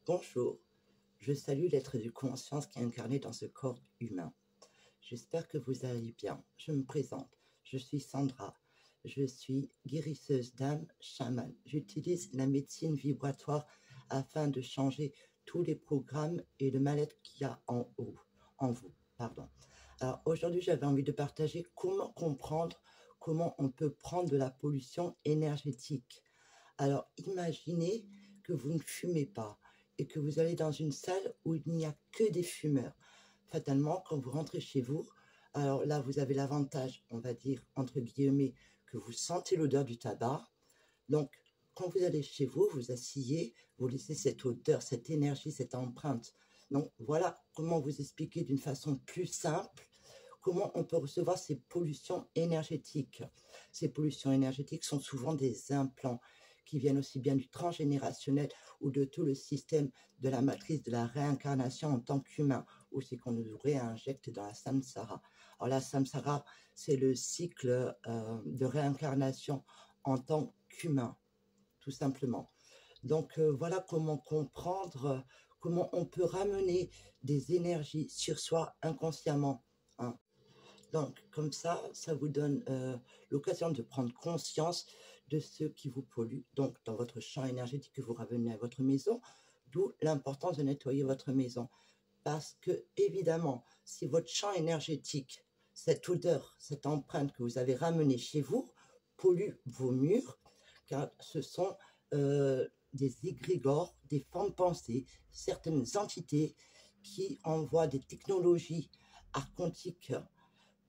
Bonjour, je salue l'être de conscience qui est incarné dans ce corps humain. J'espère que vous allez bien. Je me présente, je suis Sandra. Je suis guérisseuse d'âme, chamane. J'utilise la médecine vibratoire afin de changer tous les programmes et le mal-être qu'il y a en vous. Pardon. Alors aujourd'hui, j'avais envie de partager comment comprendre comment on peut prendre de la pollution énergétique. Alors imaginez que vous ne fumez pas et que vous allez dans une salle où il n'y a que des fumeurs. Fatalement, quand vous rentrez chez vous, alors là, vous avez l'avantage, on va dire, entre guillemets, que vous sentez l'odeur du tabac. Donc, quand vous allez chez vous, vous asseyez, vous laissez cette odeur, cette énergie, cette empreinte. Donc, voilà comment vous expliquer d'une façon plus simple comment on peut recevoir ces pollutions énergétiques. Ces pollutions énergétiques sont souvent des implants qui viennent aussi bien du transgénérationnel ou de tout le système de la matrice de la réincarnation en tant qu'humain, ou c'est qu'on nous réinjecte dans la samsara. Alors la samsara, c'est le cycle de réincarnation en tant qu'humain, tout simplement. Donc voilà comment comprendre, comment on peut ramener des énergies sur soi inconsciemment, hein. Donc, comme ça vous donne l'occasion de prendre conscience de ce qui vous pollue, donc dans votre champ énergétique que vous ramenez à votre maison, d'où l'importance de nettoyer votre maison. Parce que, évidemment, si votre champ énergétique, cette odeur, cette empreinte que vous avez ramenée chez vous, pollue vos murs, car ce sont des égrégores, des formes pensées, certaines entités qui envoient des technologies archontiques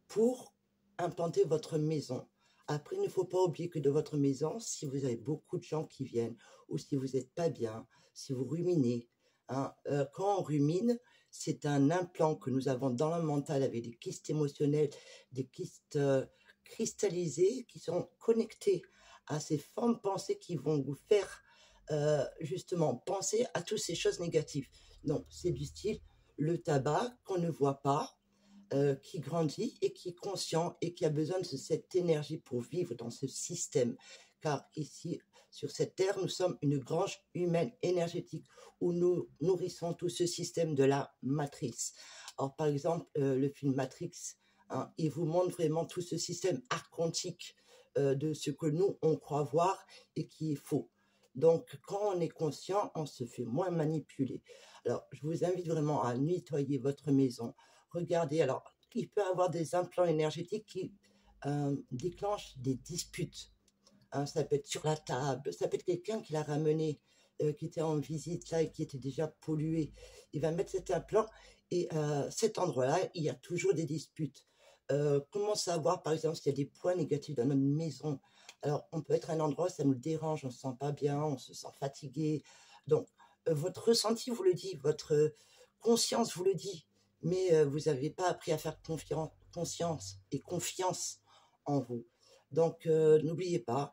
pour implanter votre maison. Après, il ne faut pas oublier que de votre maison, si vous avez beaucoup de gens qui viennent, ou si vous n'êtes pas bien, si vous ruminez, hein, quand on rumine, c'est un implant que nous avons dans le mental avec des kystes émotionnels, des kystes cristallisés qui sont connectés à ces formes pensées qui vont vous faire justement penser à toutes ces choses négatives. Donc, c'est du style le tabac qu'on ne voit pas, qui grandit et qui est conscient et qui a besoin de cette énergie pour vivre dans ce système. Car ici, sur cette terre, nous sommes une grange humaine énergétique où nous nourrissons tout ce système de la matrice. Alors, par exemple, le film Matrix, hein, il vous montre vraiment tout ce système archontique de ce que nous, on croit voir et qui est faux. Donc, quand on est conscient, on se fait moins manipuler. Alors, je vous invite vraiment à nettoyer votre maison. Regardez, alors, il peut y avoir des implants énergétiques qui déclenchent des disputes, hein. Ça peut être sur la table, ça peut être quelqu'un qui l'a ramené, qui était en visite là et qui était déjà pollué. Il va mettre cet implant et cet endroit-là, il y a toujours des disputes. Comment savoir, par exemple, s'il y a des points négatifs dans notre maison? Alors, on peut être à un endroit, ça nous dérange, on ne se sent pas bien, on se sent fatigué. Donc, votre ressenti vous le dit, votre conscience vous le dit, mais vous n'avez pas appris à faire conscience et confiance en vous. Donc, n'oubliez pas,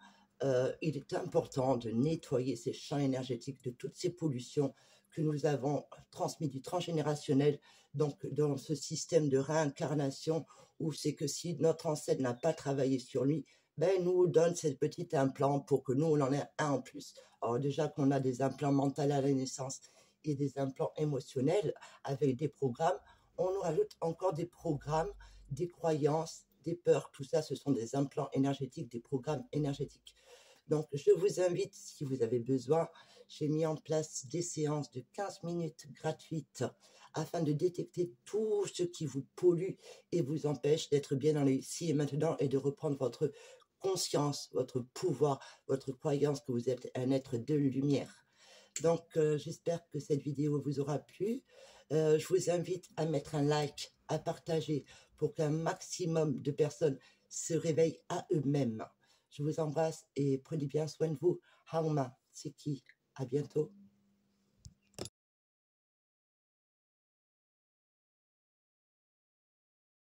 il est important de nettoyer ces champs énergétiques de toutes ces pollutions que nous avons transmises du transgénérationnel, donc dans ce système de réincarnation, où c'est que si notre ancêtre n'a pas travaillé sur lui, ben, nous donne cette petite implant pour que nous, on en ait un en plus. Alors déjà qu'on a des implants mentaux à la naissance et des implants émotionnels avec des programmes, on nous rajoute encore des programmes, des croyances, des peurs. Tout ça, ce sont des implants énergétiques, des programmes énergétiques. Donc, je vous invite, si vous avez besoin, j'ai mis en place des séances de 15 minutes gratuites afin de détecter tout ce qui vous pollue et vous empêche d'être bien dans le ici et maintenant et de reprendre votre conscience, votre pouvoir, votre croyance que vous êtes un être de lumière. Donc, j'espère que cette vidéo vous aura plu. Je vous invite à mettre un like, à partager pour qu'un maximum de personnes se réveillent à eux-mêmes. Je vous embrasse et prenez bien soin de vous. Hauma, Tsiki, à bientôt.